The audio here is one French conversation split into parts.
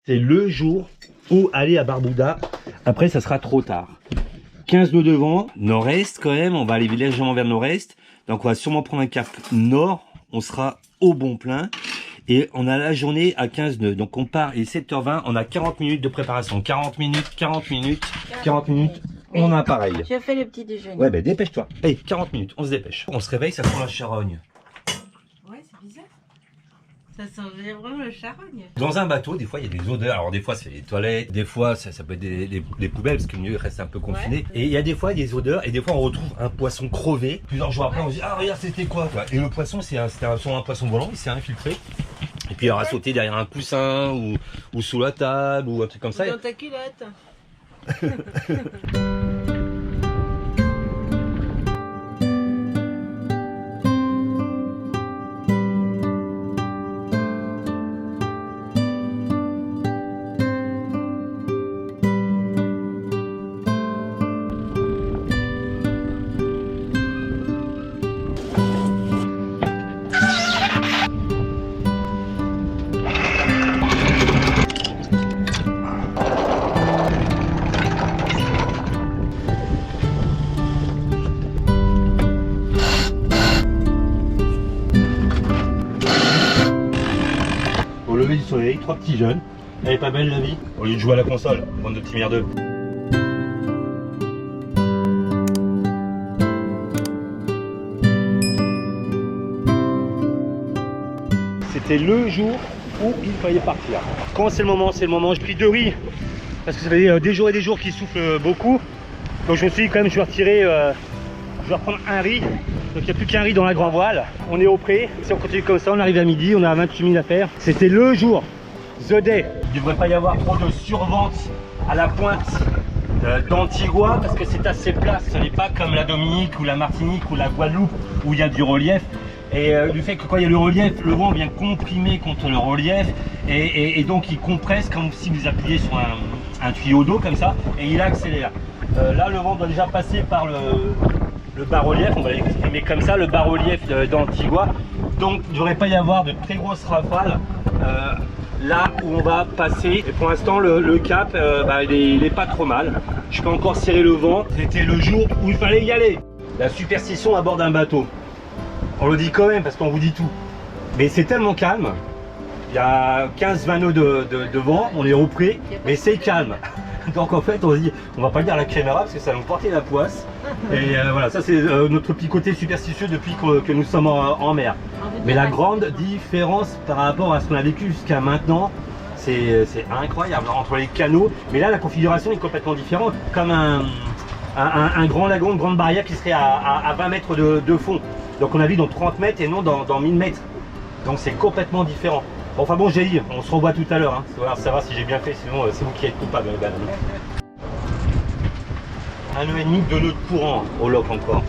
C'est le jour où aller à Barbuda. Après, ça sera trop tard. 15 nœuds de vent, nord-est quand même. On va aller légèrement vers nord-est. Donc, on va sûrement prendre un cap nord. On sera au bon plein. Et on a la journée à 15 nœuds. Donc, on part, il est 7h20. On a 40 minutes de préparation. 40 minutes, 40 minutes, 40 minutes. On a pareil. Je fais le petit déjeuner. Ouais, ben dépêche-toi. Allez, 40 minutes, on se dépêche. On se réveille, ça sent la charogne. Ouais, c'est bizarre. Ça sent vraiment le charogne. Dans un bateau, des fois, il y a des odeurs. Alors, des fois, c'est les toilettes. Des fois, ça peut être des poubelles, parce que le milieu reste un peu confiné. Ouais. Et il y a des fois des odeurs. Et des fois, on retrouve un poisson crevé. Plusieurs jours après, on se dit, ah, regarde, c'était quoi? Et le poisson, c'était un poisson volant. Il s'est infiltré. Et puis, il aura sauté derrière un coussin ou sous la table ou un truc comme ça. Dans ta culotte. Lever du soleil, 3 petits jeunes. Elle est pas belle la vie? Au lieu de jouer à la console, bande de petits merdeux. C'était le jour où il fallait partir. Quand c'est le moment, c'est le moment. J'ai pris 2 riz parce que ça fait des jours et des jours qu'il souffle beaucoup. Donc je me suis dit quand même je vais retirer, je vais reprendre un riz. Donc il n'y a plus qu'un riz dans la grand voile. On est au pré. Si on continue comme ça, on arrive à midi. On a 28 000 à faire. C'était le jour. The day. Il ne devrait pas y avoir trop de survente à la pointe d'Antigua parce que c'est assez plat. Ce n'est pas comme la Dominique ou la Martinique ou la Guadeloupe où il y a du relief. Et du fait que quand il y a le relief, le vent vient comprimer contre le relief et donc il compresse comme si vous appuyez sur un tuyau d'eau comme ça et il accélère. Là, le vent doit déjà passer par le bas-relief, on va l'exprimer comme ça, le bas-relief d'Antigua. Donc il ne devrait pas y avoir de très grosses rafales là où on va passer. Et pour l'instant le cap il est pas trop mal. Je peux encore serrer le vent. C'était le jour où il fallait y aller. La superstition à bord d'un bateau. On le dit quand même parce qu'on vous dit tout. Mais c'est tellement calme. Il y a 15-20 nœuds de vent, on est au pré, mais c'est calme. Donc en fait on se dit, on va pas le dire à la caméra parce que ça va nous porter la poisse. Et voilà, ça c'est notre petit côté superstitieux depuis que nous sommes en mer. Mais la grande différence par rapport à ce qu'on a vécu jusqu'à maintenant, c'est incroyable entre les canaux. Mais là la configuration est complètement différente, comme un grand lagon, une grande barrière qui serait à 20 mètres de fond. Donc on a vu dans 30 mètres et non dans 1000 mètres. Donc c'est complètement différent. Enfin bon, j'ai dit, on se revoit tout à l'heure, hein. On va savoir si j'ai bien fait, sinon c'est vous qui êtes coupable. Un nœud et demi, 2 nœuds de courant au lock encore.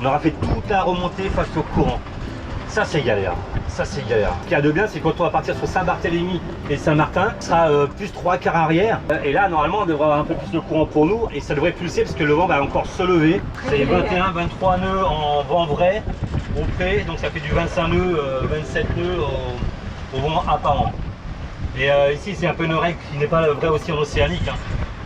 On aura fait toute la remontée face au courant. Ça c'est galère, ça c'est galère. Ce qu'il y a de bien, c'est quand on va partir sur Saint-Barthélemy et Saint-Martin, ce sera plus 3 quarts arrière. Et là, normalement, on devrait avoir un peu plus de courant pour nous et ça devrait pulser parce que le vent va encore se lever. C'est 21, 23 nœuds en vent vrai au pré, donc ça fait du 25 nœuds, 27 nœuds au vent apparent. Et ici, c'est un peu une règle qui n'est pas vrai aussi en océanique, hein.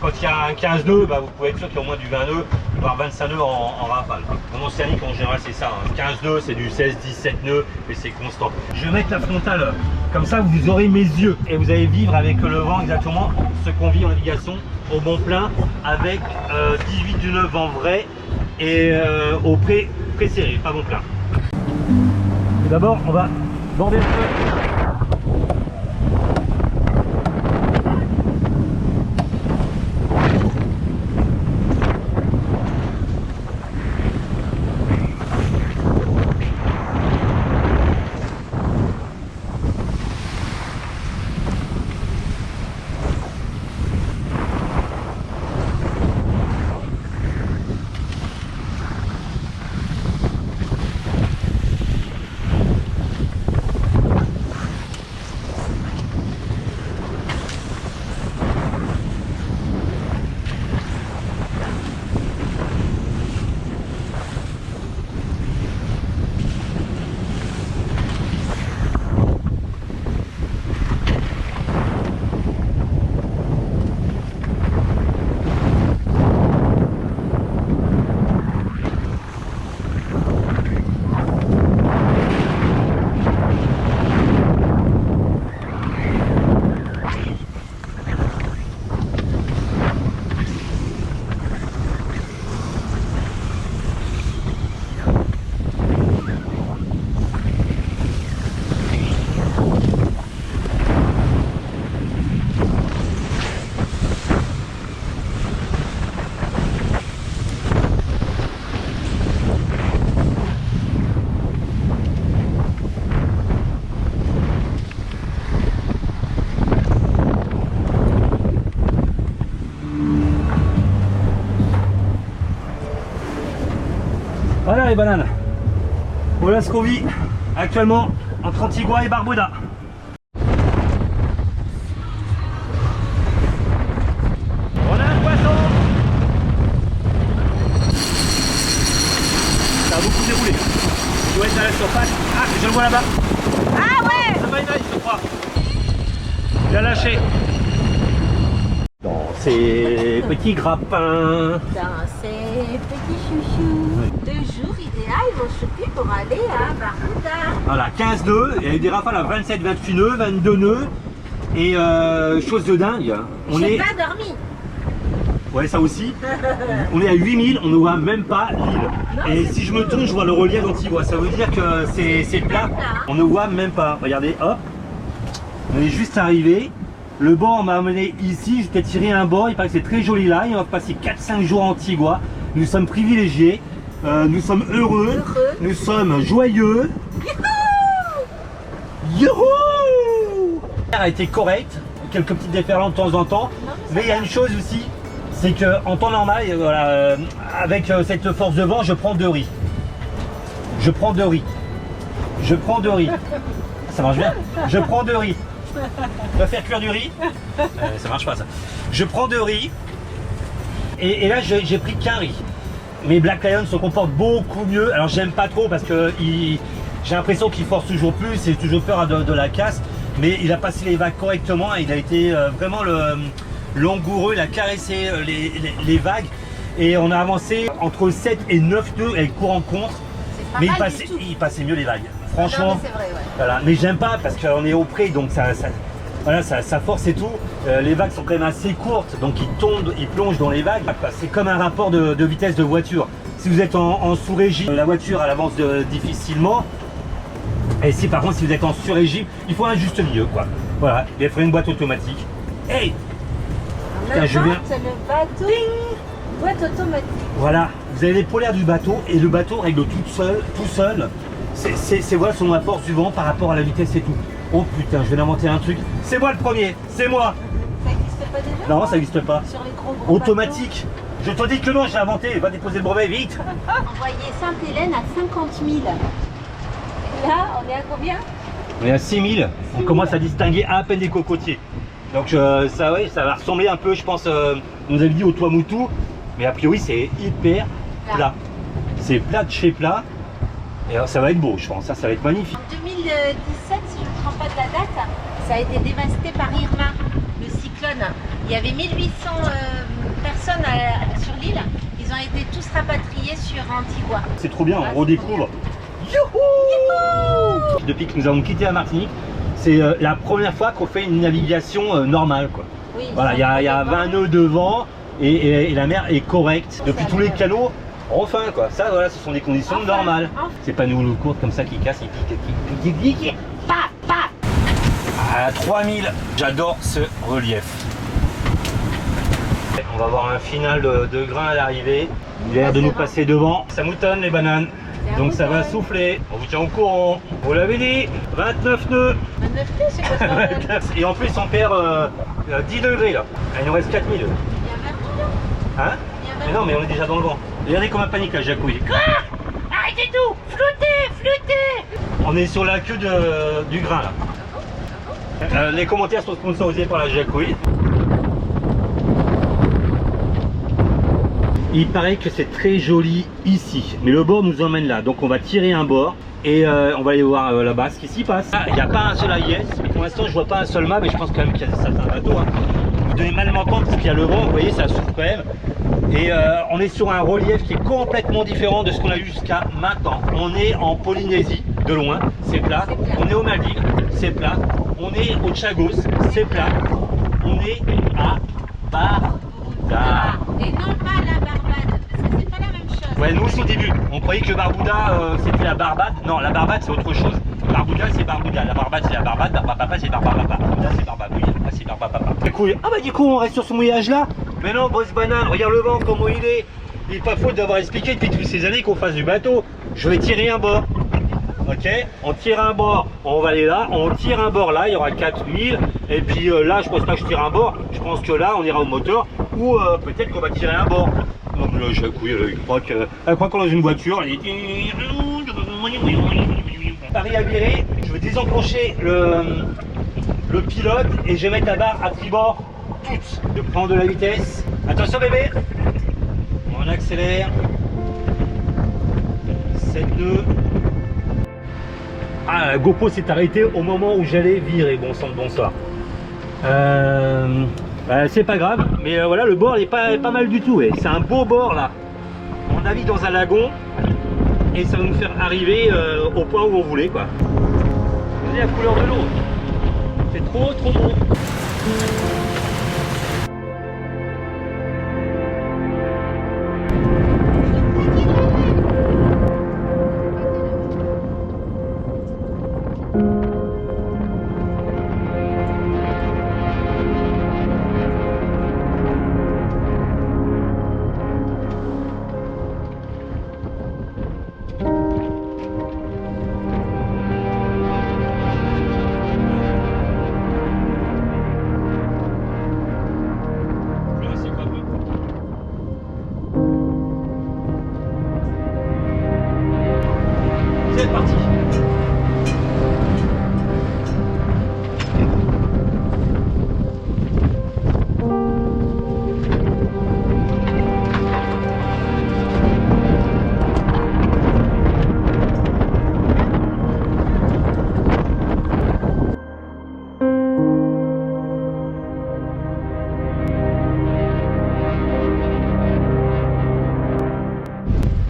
Quand il y a un 15 nœuds, vous pouvez être sûr qu'il y a au moins du 20 nœuds, voire 25 nœuds en rafale. En océanique, en général, c'est ça. Hein. 15 nœuds, c'est du 16, 17 nœuds, et c'est constant. Je vais mettre la frontale, comme ça vous aurez mes yeux. Et vous allez vivre avec le vent exactement ce qu'on vit en navigation au bon plein, avec 18 du 9 vent vrai et au pré-serré, pas bon plein. D'abord, on va border le feu. les bananes. Voilà ce qu'on vit actuellement entre Antigua et Barbuda. On a un poisson. Ça a beaucoup déroulé. Il doit être à la surface. Ah, je le vois là-bas. Ah ouais. Ça va, je crois. Il a lâché. Dans ces petits grappins. Dans ces petits chouchous. Le jour idéal, ils vont choper pour aller à Barbuda. Voilà, 15 nœuds. Il y a eu des rafales à 27, 28 nœuds, 22 nœuds. Et chose de dingue. J'ai pas dormi. Ouais, ça aussi. On est à 8000, on ne voit même pas l'île. Et si je me tourne, je vois le relief d'Antigua. Ça veut dire que c'est plat. On ne voit même pas. Regardez, hop. On est juste arrivé. Le banc m'a amené ici. Je t'ai tiré un banc. Il paraît que c'est très joli là. Et on va passer 4-5 jours à Antigua. Nous sommes privilégiés. Nous sommes heureux. Nous sommes joyeux. Youhou! A été correct. Quelques petites déferlantes de temps en temps. Mais il y a une chose aussi. C'est qu'en temps normal, voilà, avec cette force de vent, je prends 2 riz. Je prends 2 riz. Je prends 2 riz. Ça marche bien. Je prends 2 riz. Tu vas faire cuire du riz. Ça marche pas ça. Je prends 2 riz. Et là, j'ai pris qu'un riz. Mais Black Lion se comporte beaucoup mieux. Alors j'aime pas trop parce que j'ai l'impression qu'il force toujours plus. J'ai toujours peur de la casse. Mais il a passé les vagues correctement. Il a été vraiment langoureux, il a caressé les vagues et on a avancé entre 7 et 9 nœuds avec courant contre, mais il passait mieux les vagues, franchement. Non, mais c'est vrai, ouais. Voilà. Mais j'aime pas parce qu'on est au près, donc voilà, ça force et tout. Les vagues sont quand même assez courtes, donc ils plongent dans les vagues. C'est comme un rapport de vitesse de voiture. Si vous êtes en sous-régime, la voiture elle avance difficilement. Et si par contre si vous êtes en sur-régime, il faut un juste milieu quoi. Voilà, il faut une boîte automatique. Hey! Putain, je viens. C'est le bateau. Boîte automatique. Voilà, vous avez les polaires du bateau et le bateau règle tout seul. C'est voilà selon la force du vent par rapport à la vitesse et tout. Oh putain, je vais inventer un truc. C'est moi le premier, c'est moi. Ça n'existe pas déjà? Non, ça n'existe pas. Sur les gros automatique. Je te dis que non, j'ai inventé. Va déposer le brevet vite. Envoyer Sainte-Hélène à 50 000. Et là, on est à combien? On est à 6000. On commence à distinguer à peine des cocotiers. Donc ça, ouais, ça va ressembler un peu, je pense, on nous avait dit au Tuamotu, mais a priori c'est hyper plat. C'est plat de chez plat, et ça va être beau, je pense, ça va être magnifique. En 2017, si je ne me trompe pas de la date, ça a été dévasté par Irma, le cyclone. Il y avait 1800 personnes sur l'île, ils ont été tous rapatriés sur Antigua. C'est trop bien, on redécouvre. Youhou! Depuis que nous avons quitté la Martinique, c'est la première fois qu'on fait une navigation normale quoi. Oui, voilà, il y a 20 nœuds de vent et la mer est correcte. Depuis tous les canaux, enfin quoi. Ça voilà, ce sont des conditions normales. C'est pas nous le cours comme ça qui casse, qui pique. À 3000, j'adore ce relief. On va avoir un final de grain à l'arrivée. Il a l'air de nous passer devant. Ça moutonne les bananes. Donc ça va souffler, on vous tient au courant. Vous l'avez dit, 29 nœuds. 29 nœuds, c'est quoi ça? Et en plus on perd 10 degrés là. Il nous reste 4000. Il y a un verre là. Hein? Mais non mais on est déjà dans le vent. Regardez comment elle panique là, Jacouille. Arrêtez tout! Flottez! On est sur la queue du grain là. Les commentaires sont sponsorisés par la Jacouille. Il paraît que c'est très joli ici, mais le bord nous emmène là, donc on va tirer un bord et on va aller voir là-bas ce qui s'y passe. Il n'y a pas un seul AIS, mais pour l'instant je vois pas un seul mât, mais je pense quand même qu'il y a certains bateaux. Hein. Vous devez mal m'entendre parce qu'il y a le vent, vous voyez ça souffle quand même. Et on est sur un relief qui est complètement différent de ce qu'on a eu jusqu'à maintenant. On est en Polynésie, de loin, c'est plat. On est aux Maldives, c'est plat. On est au Chagos, c'est plat. On est à Barbuda. Et non pas la Barbade, parce que c'est pas la même chose. Ouais, nous aussi au début, on croyait que Barbuda c'était la Barbade. Non, la Barbade c'est autre chose. Barbuda c'est Barbuda, la Barbade c'est la Barbade, Barbapapa c'est Barbapapa. Barbuda c'est Barbabouille, c'est Barbapapa. Ah bah du coup on reste sur ce mouillage là. Mais non, Boss Banane, regarde le vent comment il est. Il n'est pas faute d'avoir expliqué depuis toutes ces années qu'on fasse du bateau. Je vais tirer un bord. Ok, on tire un bord, on va aller là, on tire un bord là, il y aura 4000. Et puis là, je pense pas que je tire un bord, je pense que là, on ira au moteur. Ou peut-être qu'on va tirer un bord. Non mais là, Jacouille, elle croit qu'on est dans une voiture. Elle dit... Paris à virer, je vais désenclencher le pilote et je vais mettre la barre à tribord toute. Je prends de la vitesse. Attention bébé. On accélère. 7 nœuds. Ah, la GoPro s'est arrêtée au moment où j'allais virer. Bon sang de bonsoir. Bah, c'est pas grave, mais voilà, le bord est pas mal du tout. C'est un beau bord là. On navigue dans un lagon et ça va nous faire arriver au point où on voulait quoi. Regardez la couleur de l'eau. C'est trop beau. C'est parti.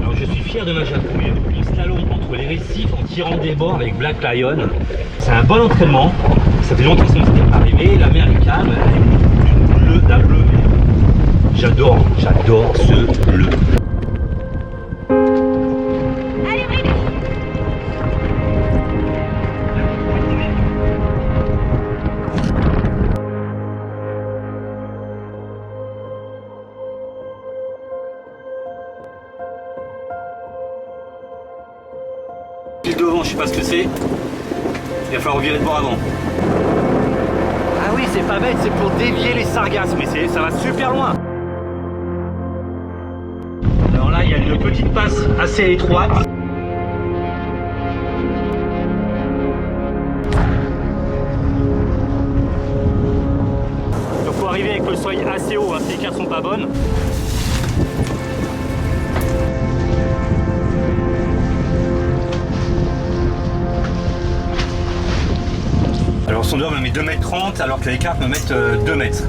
Alors je suis fier de ma Jacouille. Mon slalom entre les récifs en tirant des bords avec Black Lion. C'est un bon entraînement. Ça fait longtemps que ça ne s'était pas arrivé. La mer est calme. Elle est d'un bleu. J'adore ce bleu. Allez, Rudy. Pile devant, je sais pas ce que c'est. Il va falloir virer de bord avant. Ah oui, c'est pas bête, c'est pour dévier les sargasses, mais ça va super loin. Alors là, il y a une petite passe assez étroite. Il faut arriver avec le seuil assez haut, hein, si les cartes sont pas bonnes. Alors son dehors me met 2,30 m alors que les cartes me mettent 2 mètres.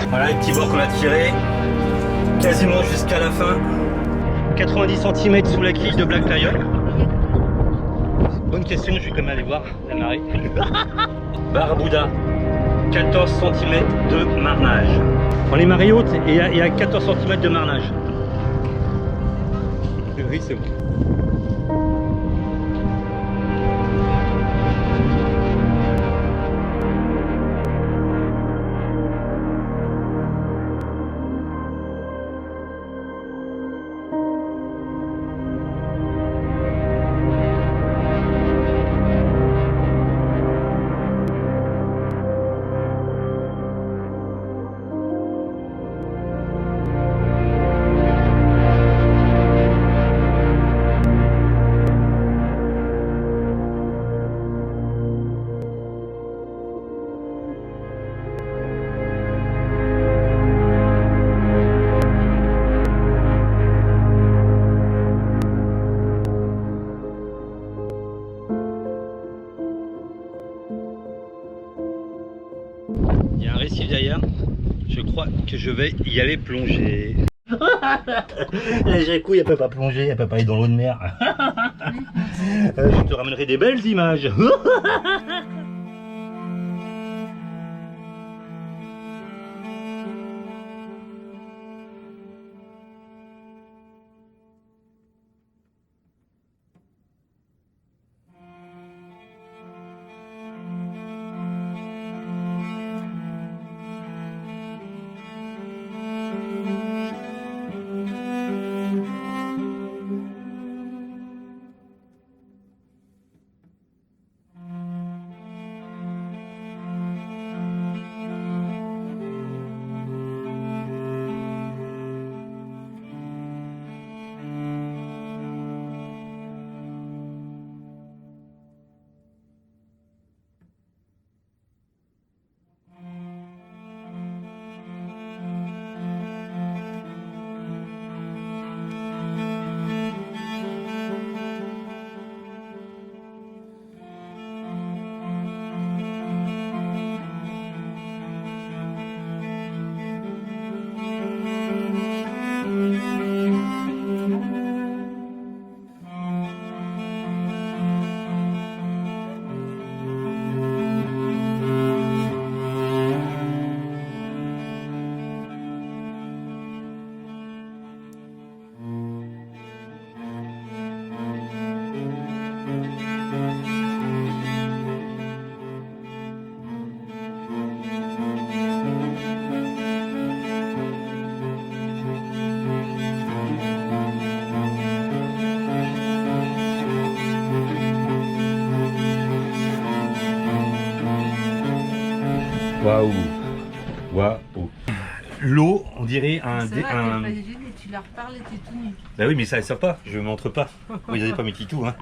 Voilà les petits bords qu'on a tirés, quasiment jusqu'à la fin. 90 cm sous la quille de Black Lion. Bonne question, je vais quand même aller voir la marée. Barbuda. 14 cm de marnage. Dans les marées hautes, il y a 14 cm de marnage. Oui, c'est bon. Il y a un récif derrière. Je crois que je vais y aller plonger. La Jacouille, elle peut pas plonger, elle peut pas aller dans l'eau de mer. Je te ramènerai des belles images. Waouh. Waouh. L'eau, on dirait un... C'est vrai, t'es pas gêné, tu leur parles et t'es tout nu. Bah oui, mais ça ne sort pas, je ne montre pas. Regardez pas mes titous. Hein.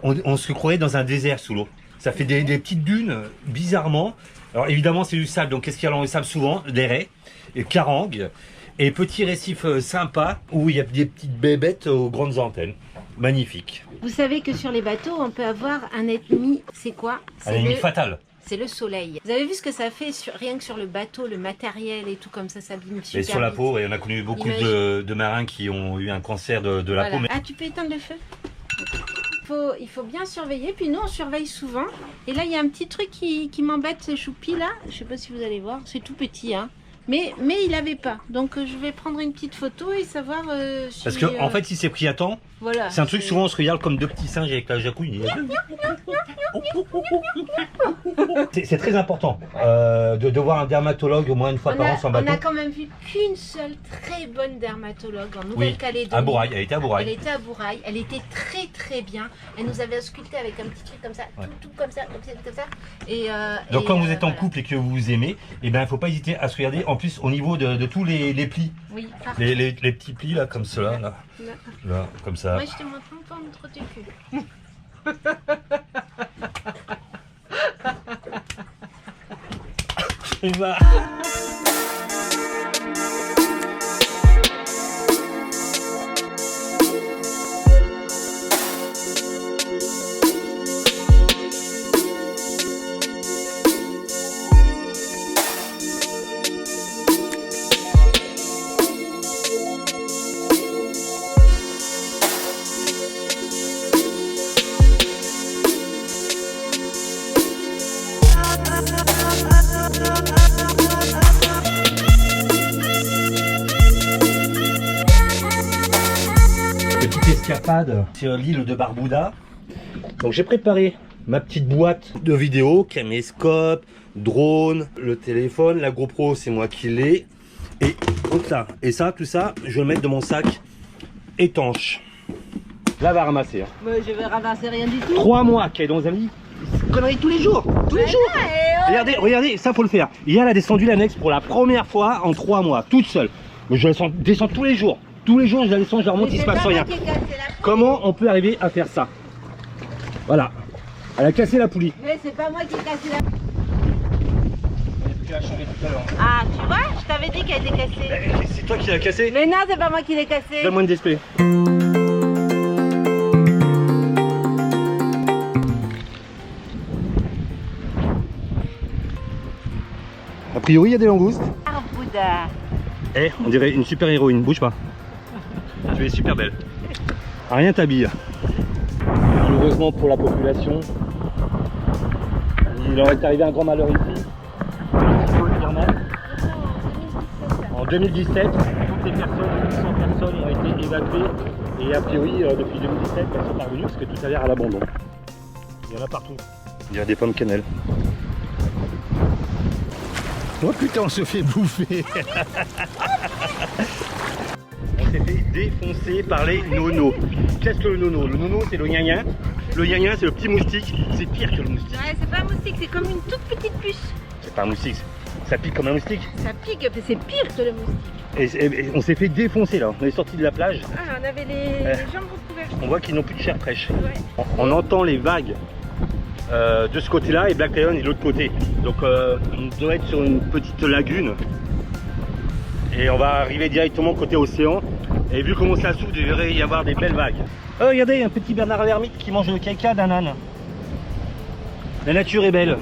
On se croirait dans un désert sous l'eau. Ça fait des petites dunes, bizarrement. Alors évidemment, c'est du sable, donc qu'est-ce qu'il y a dans le sable souvent? Des raies, et carangues, et petits récifs sympas où il y a des petites bébêtes aux grandes antennes. Magnifique. Vous savez que sur les bateaux, on peut avoir un ennemi, c'est quoi? Un ennemi fatal. C'est le soleil. Vous avez vu ce que ça fait rien que sur le bateau, le matériel et tout comme ça s'abîme super Et sur la vite. peau, et on a connu beaucoup de marins qui ont eu un cancer de la peau. Mais... Ah, tu peux éteindre le feu? Il faut bien surveiller, puis nous on surveille souvent. Et là il y a un petit truc qui m'embête, ce choupi là. Je sais pas si vous allez voir, c'est tout petit hein. Mais il avait pas. Donc je vais prendre une petite photo et savoir si... Parce qu'en fait, il s'est pris à temps. Voilà, c'est un truc, souvent on se regarde comme deux petits singes avec la jacouille. C'est très important de voir un dermatologue au moins une fois par an sur un bateau. On a quand même vu qu'une seule très bonne dermatologue en Nouvelle-Calédonie. À Bourail, elle était à Bourail. Elle était à Bourail, elle était très très bien. Elle nous avait ausculté avec un petit truc comme ça, tout comme ça, comme ça. Donc quand vous êtes en couple et que vous vous aimez, il ne faut pas hésiter à se regarder en plus au niveau de tous les plis. Oui, les petits plis là, comme cela, là, comme ça. Moi je te montre un peu trop tes culs. Et bah. Escapade sur l'île de Barbuda. Donc j'ai préparé ma petite boîte de vidéo, caméscope, drone, le téléphone, la GoPro c'est moi qui l'ai, et tout ça je vais le mettre dans mon sac étanche. Là va ramasser. Hein. Mais je vais ramasser rien du tout. 3 mois qu'elle est dans un lit. Conneries tous les jours. Regardez, ça faut le faire. Hier elle a descendu l'annexe pour la première fois en 3 mois, toute seule. Mais je la descends tous les jours. Tous les jours, je la descends, je la remonte, il se passe rien. Comment on peut arriver à faire ça? Voilà. Elle a cassé la poulie. Mais c'est pas moi qui ai cassé la poulie. Ah, tu vois, je t'avais dit qu'elle était cassée. C'est toi qui l'as cassée? Mais non, c'est pas moi qui l'ai cassée. Donne-moi une display. A priori, il y a des langoustes. Barbuda. Eh, on dirait une super héroïne, bouge pas. Tu es super belle. Rien t'habille. Malheureusement pour la population, il leur est arrivé un grand malheur ici. En 2017, toutes les personnes, 100 personnes ont été évacuées. Et a priori, depuis 2017, elles sont parvenues parce que tout a l'air à l'abandon. Il y en a partout. Il y a des pommes cannelle. Oh putain, on se fait bouffer. On s'est fait défoncer par les nonos. Qu'est-ce que le nono? Le nono, c'est le gna-gna. Le gna-gna, c'est le petit moustique. C'est pire que le moustique. Ouais, c'est pas un moustique, c'est comme une toute petite puce. C'est pas un moustique. Ça pique comme un moustique. Ça pique, c'est pire que le moustique. Et on s'est fait défoncer là. On est sorti de la plage. Ah, on avait les jambes recouvertes. On voit qu'ils n'ont plus de chair fraîche. Ouais. On entend les vagues de ce côté-là et Black Lion est de l'autre côté. Donc on doit être sur une petite lagune. Et on va arriver directement côté océan. Et vu comment ça s'ouvre, il devrait y avoir des belles vagues. Oh, regardez, un petit Bernard l'ermite qui mange le caca d'un âne. La nature est belle.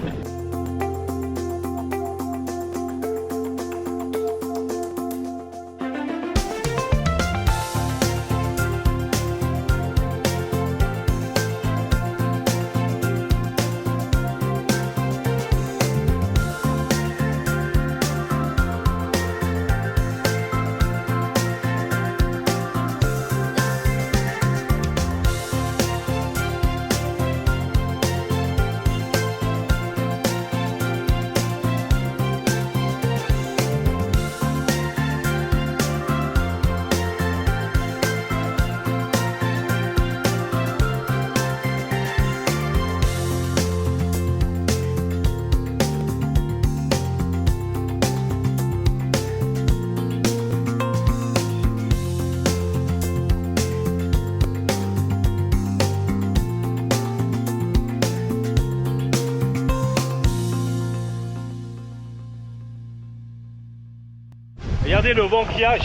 regardez le vent qu'il y a,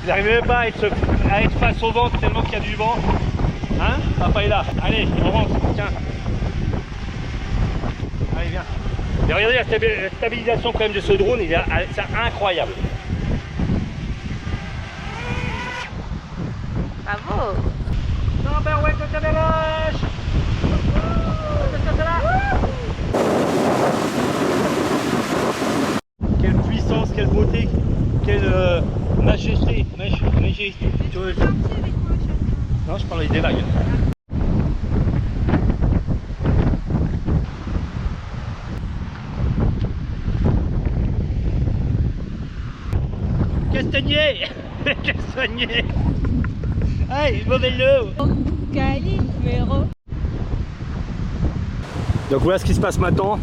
j'arrive même pas à être face au vent tellement qu'il y a du vent. Hein? Papa est là. Allez, on rentre, tiens. Allez, viens. Et regardez la stabilisation quand même de ce drone, c'est incroyable. Bravo. Quelle puissance, quelle beauté, quelle majesté. Non, je parlais des vagues. Castagnier. Castagnier. Hey, mauvais lot. Donc voilà ce qui se passe maintenant.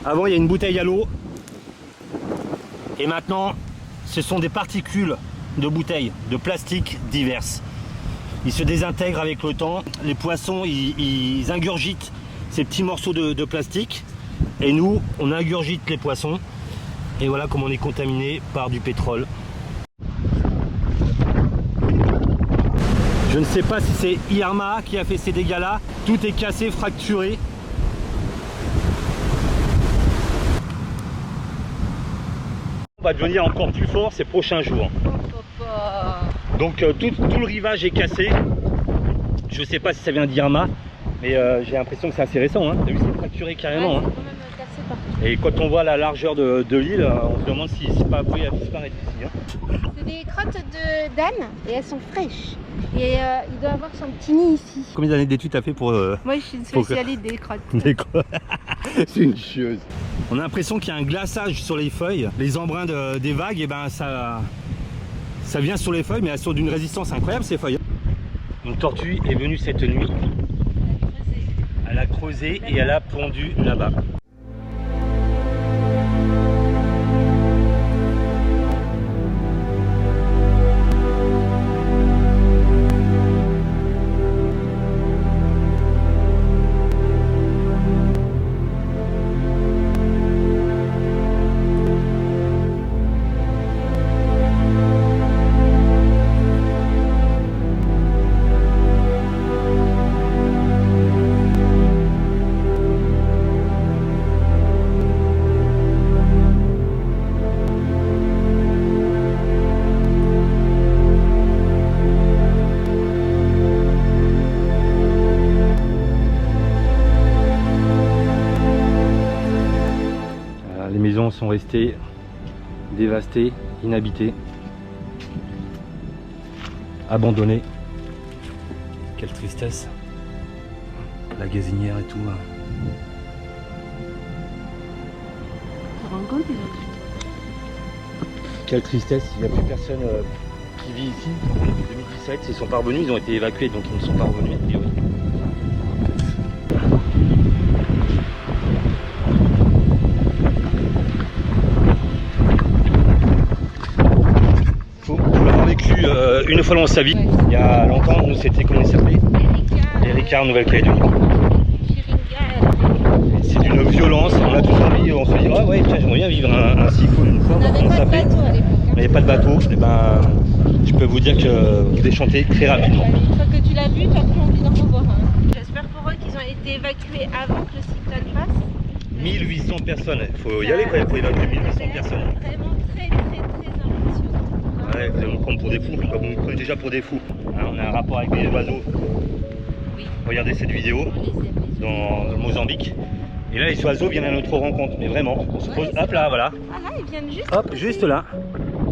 Avant il y a une bouteille à l'eau. Et maintenant ce sont des particules de bouteilles, de plastique diverses. Ils se désintègrent avec le temps. Les poissons ils ingurgitent ces petits morceaux de plastique. Et nous on ingurgite les poissons. Et voilà comment on est contaminé par du pétrole. Je ne sais pas si c'est Irma qui a fait ces dégâts là. Tout est cassé, fracturé. On va devenir encore plus fort ces prochains jours. Donc tout le rivage est cassé. Je ne sais pas si ça vient d'Irma, mais j'ai l'impression que c'est assez récent. Hein. T'as vu, c'est fracturé carrément. Ouais, hein. Et quand on voit la largeur de l'île, on se demande si c'est pas voué à disparaître ici. Hein. C'est des crottes d'âne et elles sont fraîches. Et il doit avoir son petit nid ici. Combien d'années d'études t'as fait pour... Moi je suis une spécialiste des crottes. C'est une chieuse. On a l'impression qu'il y a un glaçage sur les feuilles. Les embruns des vagues, et ben ça vient sur les feuilles, mais elles sont d'une résistance incroyable ces feuilles. Une tortue est venue cette nuit. Elle a creusé et elle a pondu là-bas. Les maisons sont restées dévastées, inhabitées, abandonnées. Quelle tristesse. La gazinière et tout. Quelle tristesse, il n'y a plus personne qui vit ici. Depuis 2017, ils sont pas revenus, ils ont été évacués, donc ils ne sont pas revenus. Et oui. Faut l'avoir vécu une fois dans sa vie. Il y a longtemps, nous c'était, comment il s'appelait, Erika en Nouvelle-Calédonie. C'est d'une violence, on a tous envie, on se dit ah ouais tiens j'aimerais bien vivre un cyclone une fois. On n'avait pas de bateau à l'époque. Il n'y avait pas de bateau, et ben je peux vous dire que vous déchantez très rapidement. Une fois que tu l'as vu, tu n'as plus envie d'en revoir un. J'espère pour eux qu'ils ont été évacués avant que le cyclone passe. 1800 personnes, il faut y aller quand même pour évacuer 1800 personnes. Vraiment très impressionnant. Ouais, vous allez nous prendre pour des fous, comme vous nous prenez déjà pour des fous. Hein, on a un rapport avec les oiseaux. Oui. Regardez cette vidéo dans le Mozambique. Et là les oiseaux viennent à notre rencontre, mais vraiment, on se pose, hop là, voilà. Ah là, ils viennent juste. Hop, juste là.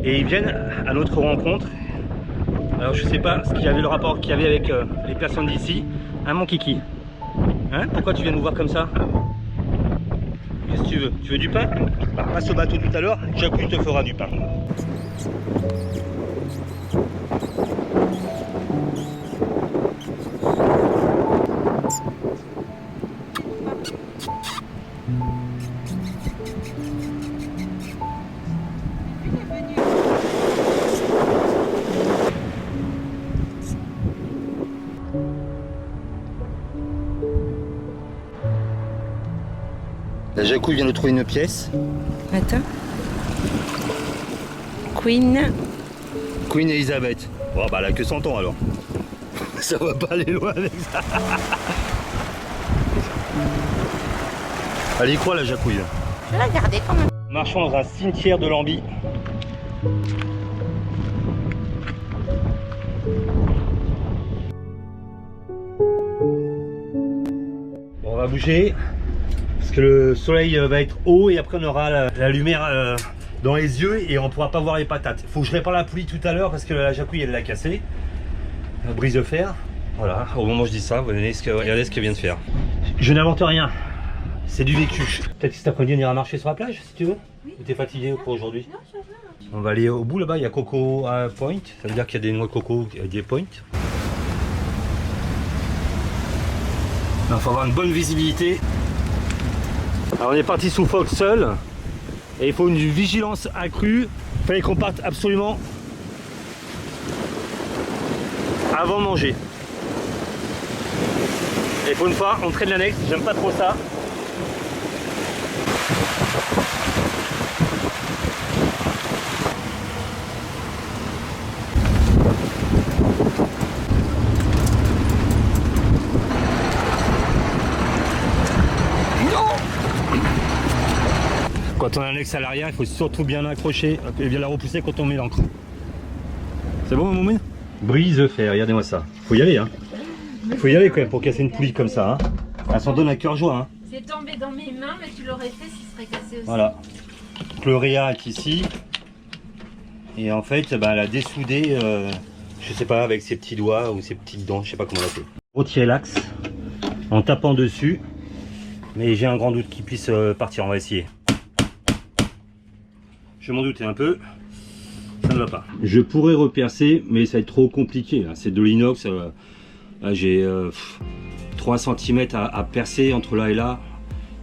Et ils viennent à notre rencontre. Alors je sais pas ce qu'il y avait, le rapport qu'il y avait avec les personnes d'ici. Hein mon kiki? Hein? Pourquoi tu viens nous voir comme ça? Qu'est-ce que tu veux? Tu veux du pain? Bah, passe au bateau tout à l'heure, Jacques te fera du pain. La Jacou vient de trouver une pièce. Attends. Queen. Queen Elizabeth. Bon bah elle a que 100 ans alors. Ça va pas aller loin avec ça. Elle y croit la jacouille. Je vais la garder quand même. Marchons dans un cimetière de Lambie. Bon, on va bouger parce que le soleil va être haut et après on aura la lumière dans les yeux et on pourra pas voir les patates. Faut que je répare la poulie tout à l'heure parce que la jacouille elle l'a cassée. La brise de fer. Voilà, au moment où je dis ça, regardez ce qu'elle vient de faire. Je n'invente rien. C'est du vécu. Peut-être que cet après-midi on ira marcher sur la plage si tu veux. Oui. Ou t'es fatigué pour aujourd'hui? Non, ça va. On va aller au bout là-bas, il y a Coco Point. Ça veut dire qu'il y a des noix de coco et des points. Il faut avoir une bonne visibilité. Alors on est parti sous Fox seul. Et il faut une vigilance accrue. Il fallait qu'on parte absolument avant de manger. Et pour une fois, on traîne l'annexe, j'aime pas trop ça. Quand on a l'annexe à l'arrière, il faut surtout bien l'accrocher et bien la repousser quand on met l'encre. C'est bon, mon brise de fer, regardez-moi ça. Faut y aller, hein. Faut y aller quand même pour casser une poulie comme ça, hein. Elle s'en donne à cœur joie, hein. C'est tombé dans mes mains, mais tu l'aurais fait s'il serait cassé aussi. Voilà. Donc, le réa est ici. Et en fait, bah, elle a dessoudé, je sais pas, avec ses petits doigts ou ses petites dents, je sais pas comment on l'a fait. Retirer l'axe en tapant dessus. Mais j'ai un grand doute qu'il puisse partir, on va essayer. Je m'en doutais un peu, ça ne va pas. Je pourrais repercer, mais ça va être trop compliqué. C'est de l'inox, j'ai 3 cm à percer entre là et là,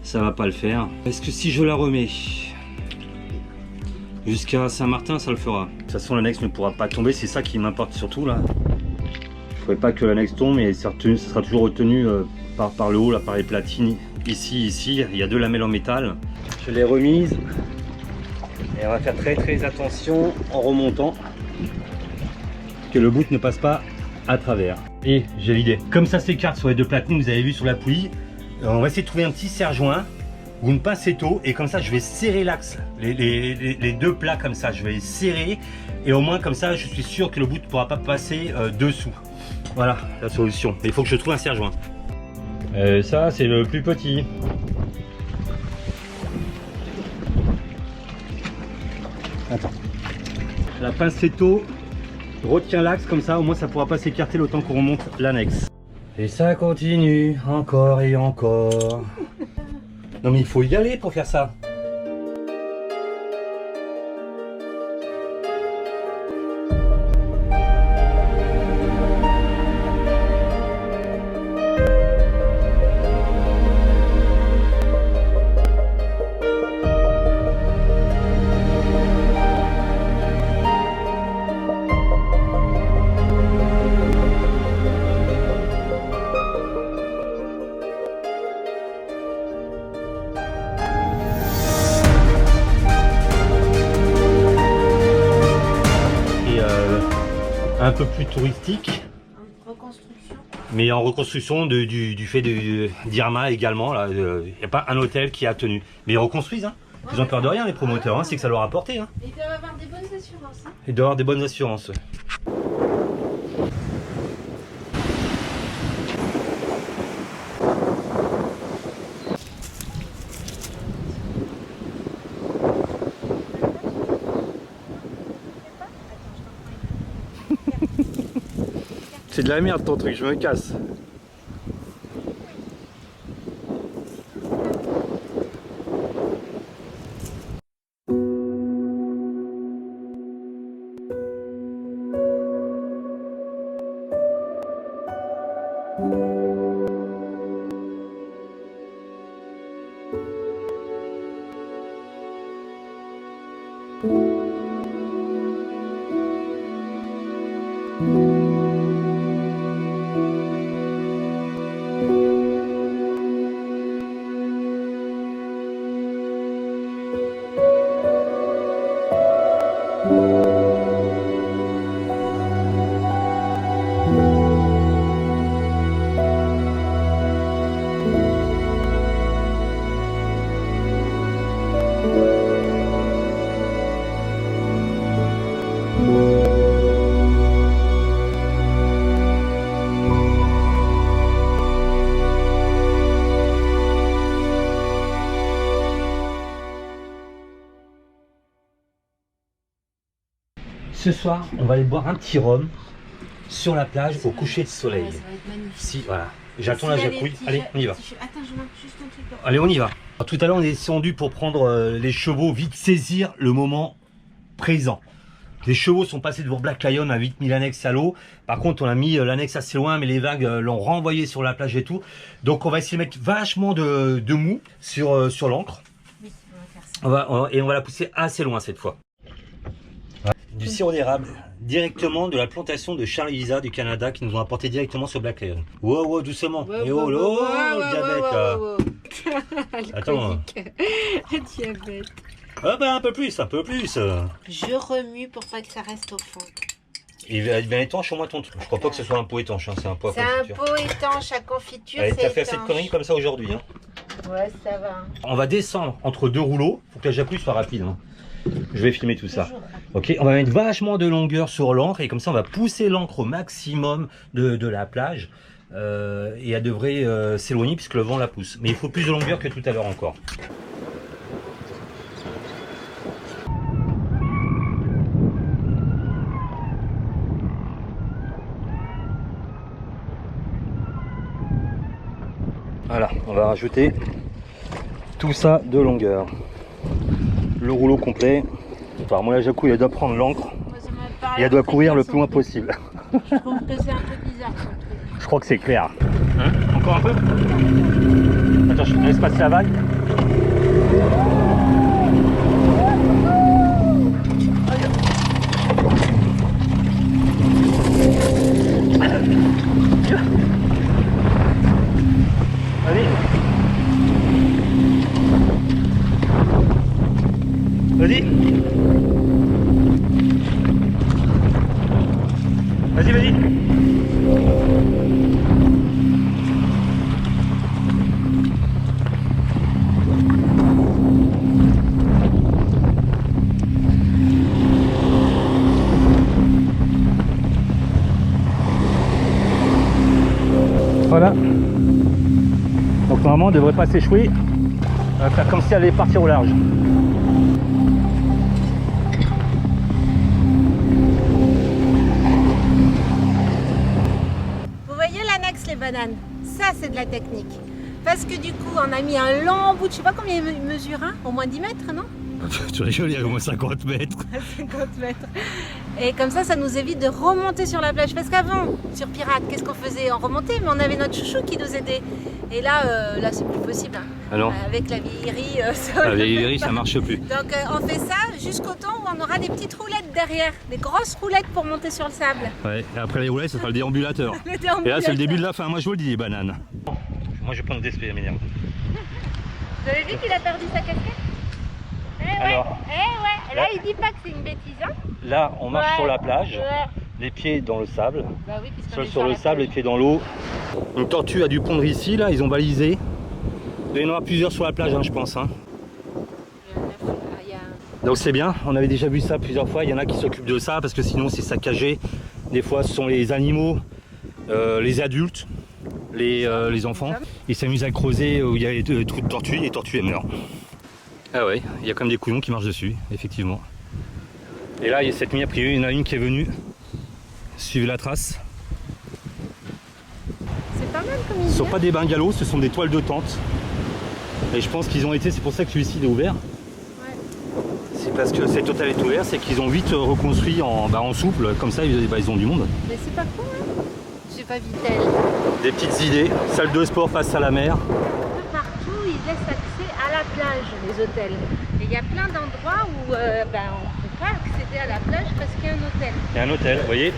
ça va pas le faire. Est-ce que si je la remets jusqu'à Saint-Martin, ça le fera? De toute façon, l'annexe ne pourra pas tomber, c'est ça qui m'importe surtout là. Il ne faudrait pas que l'annexe tombe, mais ça sera toujours retenu par le haut, là, par les platines. Ici, il y a 2 lamelles en métal. Je l'ai remise. Et on va faire très attention en remontant que le bout ne passe pas à travers. Et j'ai l'idée. Comme ça s'écarte sur les 2 platines, vous avez vu sur la poulie, on va essayer de trouver un petit serre-joint ou une pincetto et comme ça je vais serrer l'axe, les 2 plats comme ça, je vais les serrer et au moins comme ça je suis sûr que le bout ne pourra pas passer dessous. Voilà la solution. Mais il faut que je trouve un serre-joint. Ça c'est le plus petit. Attends. La pincetto retient l'axe comme ça, au moins ça pourra pas s'écarter le temps qu'on remonte l'annexe. Et ça continue encore et encore. Non mais il faut y aller pour faire ça. Un peu plus touristique, En reconstruction. mais en reconstruction du fait d'Irma également. Il n'y a pas un hôtel qui a tenu, mais ils reconstruisent. Hein. Ils ont peur de rien les promoteurs, hein, c'est que ça leur a porté. Hein. Et ils doivent avoir des bonnes assurances. Hein. Ils doivent avoir des bonnes assurances. C'est de la merde ton truc, je me casse. ce soir, on va aller boire un petit rhum sur la plage au coucher de soleil. Ouais, ça va être magnifique. Si, voilà. J'attends la jacouille. Allez, on y va. Attends, je marque juste un truc. Allez, on y va. Alors, tout à l'heure, on est descendu pour prendre les chevaux, vite saisir le moment présent. Les chevaux sont passés devant Black Lion à 8000 annexes à l'eau. Par contre, on a mis l'annexe assez loin, mais les vagues l'ont renvoyé sur la plage et tout. Donc, on va essayer de mettre vachement de mou sur l'ancre. Oui, on va faire ça. Et on va la pousser assez loin cette fois. Du sirop d'érable, directement de la plantation de Charles Lisa du Canada, qui nous ont apporté directement sur Black Lion. Wow, wow, doucement. Et oh, le diabète là. Attends. Diabète. Ah bah un peu plus, un peu plus. Je remue pour pas que ça reste au fond. Il va être bien étanche au moins ton truc. Je crois pas que ce soit un pot étanche, hein. C'est un pot à C'est un confiture. pot étanche à confiture. Allez, c'est t'as fait assez de étanche. conneries comme ça aujourd'hui. Hein. Ouais, ça va. On va descendre entre deux rouleaux pour que la jacouille soit rapide. Hein. Je vais filmer tout ça. Toujours. Ok, on va mettre vachement de longueur sur l'encre et comme ça on va pousser l'encre au maximum de la plage et elle devrait s'éloigner puisque le vent la pousse. Mais il faut plus de longueur que tout à l'heure encore. Voilà, on va rajouter tout ça de longueur. Le rouleau complet. Enfin, moi la jacouille elle doit prendre l'encre et elle doit courir le plus loin possible. Je trouve que c'est un peu bizarre son truc. Je crois que c'est clair. Hein? Encore un peu? Attends, je te laisse passer la vague. Allez. Vas-y. Vas-y, vas-y. Voilà. Donc normalement on ne devrait pas s'échouer. On va faire comme si elle allait partir au large. Vous voyez l'annexe, les bananes? Ça, c'est de la technique. Parce que du coup, on a mis un long bout, je sais pas combien il mesure, hein? Au moins 10 mètres, non? Tu rigoles, il y a au moins 50 mètres. 50 mètres. Et comme ça nous évite de remonter sur la plage. Parce qu'avant, sur Pirate, qu'est-ce qu'on faisait? On remontait, mais on avait notre chouchou qui nous aidait. Et là, là c'est plus possible. Hein. Ah non. Avec la vieillerie, La vieillerie, ça marche plus. Donc on fait ça jusqu'au temps où on aura des petites roulettes derrière. Des grosses roulettes pour monter sur le sable. Ouais, et après les roulettes, ça sera le déambulateur. Le Et là, déambulateur. c'est le début de la fin. Moi, je vous le dis, les bananes. Moi, je vais prendre des espèces, m'énerve. Vous avez vu qu'il a perdu sa casquette? Alors, ouais. Là, il dit pas que c'est une bêtise. Hein. là, on marche Ouais, sur la plage, ouais. les pieds dans le sable, Bah oui, puisqu'on sol est sur le la sable, les plage. pieds dans l'eau. Une tortue a dû pondre ici, là, ils ont balisé. Il doit y en avoir plusieurs sur la plage, hein, je pense. Hein. Il y a- Donc c'est bien, on avait déjà vu ça plusieurs fois. Il y en a qui s'occupent de ça parce que sinon c'est saccagé. Des fois, ce sont les animaux, les adultes, les enfants. Ils s'amusent à creuser où il y a des trous de tortues, les tortues elles meurent. Ah ouais, il y a quand même des couillons qui marchent dessus, effectivement. Et là, il y a cette nuit, a priori, il y en a une qui est venue. Suivez la trace. C'est pas mal comme Ce ne idée. sont pas des bungalows, ce sont des toiles de tente. Et je pense qu'ils ont été, c'est pour ça que celui-ci est ouvert. Ouais. C'est parce que cet hôtel est ouvert, c'est qu'ils ont vite reconstruit en souple, comme ça ils ont du monde. Mais c'est pas con, hein. J'ai pas Vitel. Des petites idées, salle de sport face à la mer. Un peu partout, ils laissent accès à la plage, les hôtels. Et il y a plein d'endroits où on ne peut pas accéder à la plage parce qu'il y a un hôtel. Il y a un hôtel, vous voyez.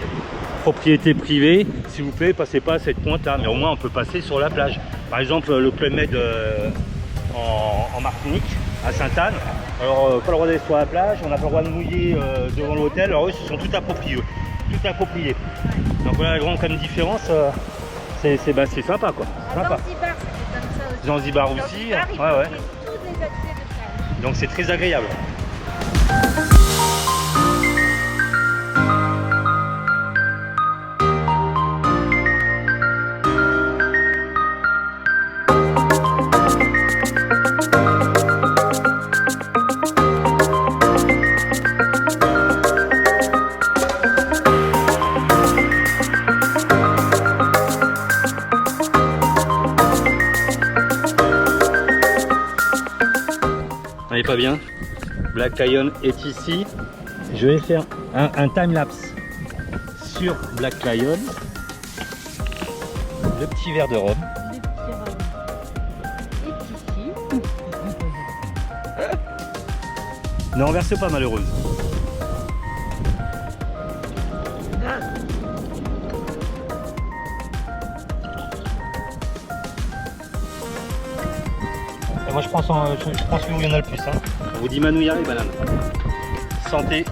Propriété privée, s'il vous plaît, passez pas à cette pointe-là, mais au moins on peut passer sur la plage. Par exemple, le Club Med en Martinique, à Sainte-Anne. Alors, pas le droit d'aller sur la plage, on n'a pas le droit de mouiller devant l'hôtel. Alors, eux, ils se sont tout appropriés. Tout approprié. Donc voilà la grande comme différence, c'est sympa quoi. À Sympa. Zanzibar, c'était comme ça aussi. Zanzibar aussi, Zanzibar, ils ouais, ouais. bloquaient tous les accès de plage. Donc c'est très agréable. est pas bien. Black Lion est ici. Je vais faire un time-lapse sur Black Lion. Le petit verre de rhum. Le petit rhum est ici. Ne renverse pas, malheureuse. Et moi je prends celui où il y en a le plus. Hein. On vous dit Manouilla et banane. Santé